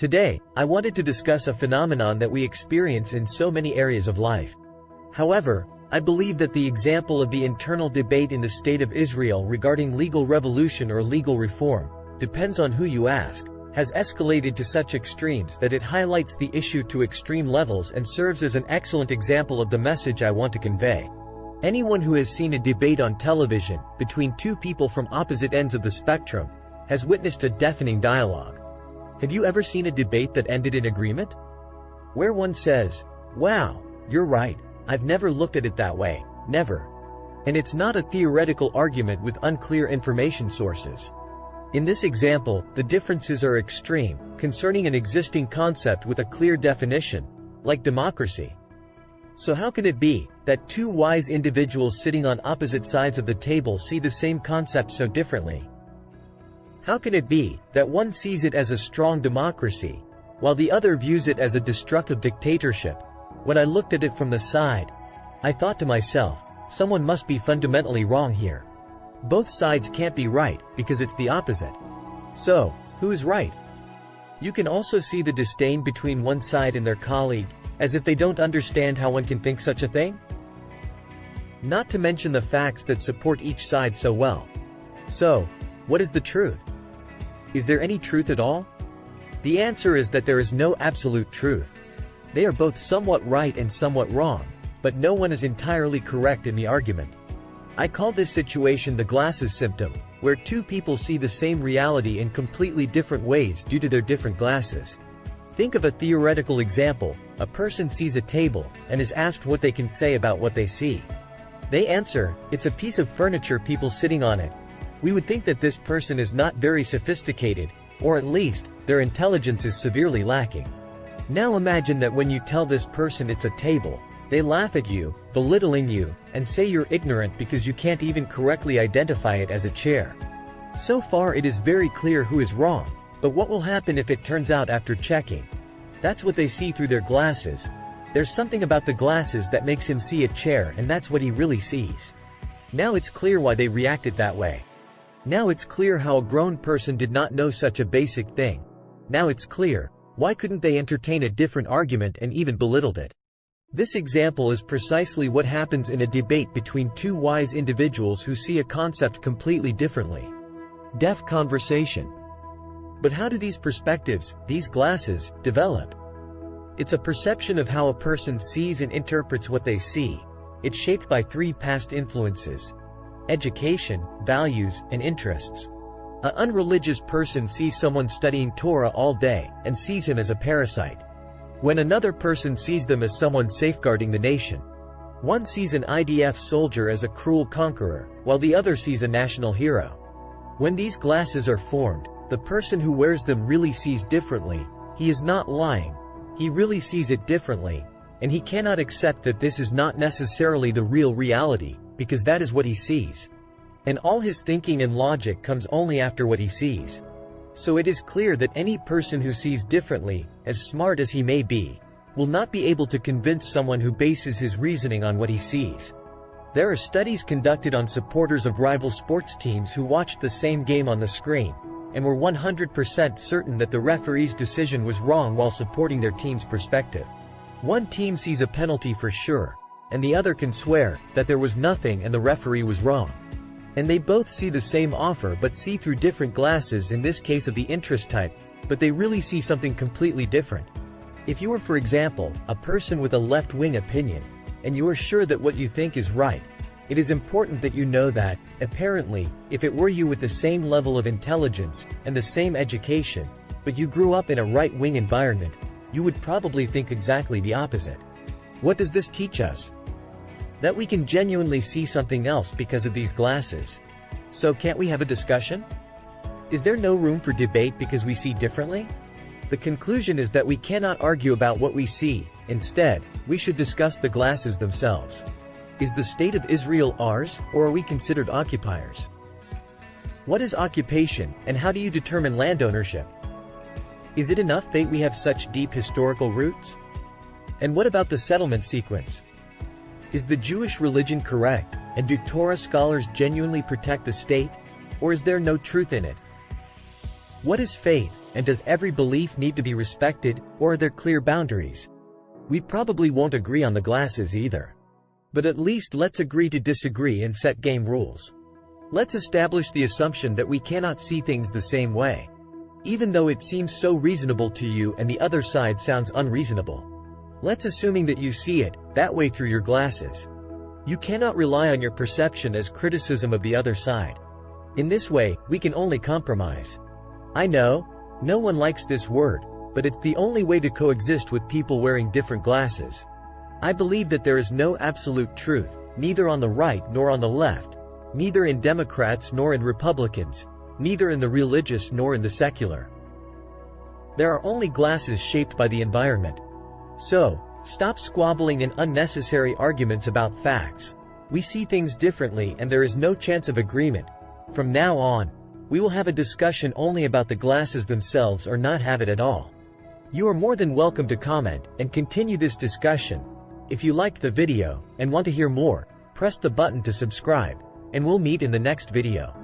Today, I wanted to discuss a phenomenon that we experience in so many areas of life. However, I believe that the example of the internal debate in the State of Israel regarding legal revolution or legal reform, depends on who you ask, has escalated to such extremes that it highlights the issue to extreme levels and serves as an excellent example of the message I want to convey. Anyone who has seen a debate on television, between two people from opposite ends of the spectrum, has witnessed a deafening dialogue. Have you ever seen a debate that ended in agreement? Where one says, "Wow, you're right, I've never looked at it that way, never." And it's not a theoretical argument with unclear information sources. In this example, the differences are extreme, concerning an existing concept with a clear definition, like democracy. So how can it be that two wise individuals sitting on opposite sides of the table see the same concept so differently? How can it be that one sees it as a strong democracy, while the other views it as a destructive dictatorship? When I looked at it from the side, I thought to myself, someone must be fundamentally wrong here. Both sides can't be right, because it's the opposite. So, who is right? You can also see the disdain between one side and their colleague, as if they don't understand how one can think such a thing. Not to mention the facts that support each side so well. So, what is the truth? Is there any truth at all? The answer is that there is no absolute truth. They are both somewhat right and somewhat wrong, but no one is entirely correct in the argument. I call this situation the glasses symptom, where two people see the same reality in completely different ways due to their different glasses. Think of a theoretical example. A person sees a table, and is asked what they can say about what they see. They answer, "It's a piece of furniture, people sitting on it." We would think that this person is not very sophisticated, or at least, their intelligence is severely lacking. Now imagine that when you tell this person it's a table, they laugh at you, belittling you, and say you're ignorant because you can't even correctly identify it as a chair. So far it is very clear who is wrong, but what will happen if it turns out after checking? That's what they see through their glasses. There's something about the glasses that makes him see a chair, and that's what he really sees. Now it's clear why they reacted that way. Now it's clear how a grown person did not know such a basic thing. Now it's clear, why couldn't they entertain a different argument and even belittled it? This example is precisely what happens in a debate between two wise individuals who see a concept completely differently. Deaf conversation. But how do these perspectives, these glasses, develop? It's a perception of how a person sees and interprets what they see. It's shaped by three past influences: education, values, and interests. An unreligious person sees someone studying Torah all day, and sees him as a parasite. When another person sees them as someone safeguarding the nation. One sees an IDF soldier as a cruel conqueror, while the other sees a national hero. When these glasses are formed, the person who wears them really sees differently. He is not lying. He really sees it differently, and he cannot accept that this is not necessarily the real reality, because that is what he sees. And all his thinking and logic comes only after what he sees. So it is clear that any person who sees differently, as smart as he may be, will not be able to convince someone who bases his reasoning on what he sees. There are studies conducted on supporters of rival sports teams who watched the same game on the screen, and were 100% certain that the referee's decision was wrong while supporting their team's perspective. One team sees a penalty for sure, and the other can swear that there was nothing and the referee was wrong. And they both see the same offer but see through different glasses, in this case of the interest type, but they really see something completely different. If you are, for example, a person with a left-wing opinion, and you are sure that what you think is right, it is important that you know that, apparently, if it were you with the same level of intelligence, and the same education, but you grew up in a right-wing environment, you would probably think exactly the opposite. What does this teach us? That we can genuinely see something else because of these glasses. So can't we have a discussion? Is there no room for debate because we see differently? The conclusion is that we cannot argue about what we see. Instead, we should discuss the glasses themselves. Is the State of Israel ours, or are we considered occupiers? What is occupation, and how do you determine land ownership? Is it enough that we have such deep historical roots? And what about the settlement sequence? Is the Jewish religion correct, and do Torah scholars genuinely protect the state, or is there no truth in it? What is faith, And does every belief need to be respected, or are there clear boundaries? We probably won't agree on the glasses either. But at least let's agree to disagree and set game rules. Let's establish the assumption that we cannot see things the same way, even though it seems so reasonable to you and the other side sounds unreasonable. Let's assuming that you see it that way through your glasses. You cannot rely on your perception as criticism of the other side. In this way, we can only compromise. I know, no one likes this word, but it's the only way to coexist with people wearing different glasses. I believe that there is no absolute truth, neither on the right nor on the left, neither in Democrats nor in Republicans, neither in the religious nor in the secular. There are only glasses shaped by the environment. So, stop squabbling and unnecessary arguments about facts. We see things differently and there is no chance of agreement. From now on, we will have a discussion only about the glasses themselves or not have it at all. You are more than welcome to comment and continue this discussion. If you liked the video and want to hear more, press the button to subscribe, and we'll meet in the next video.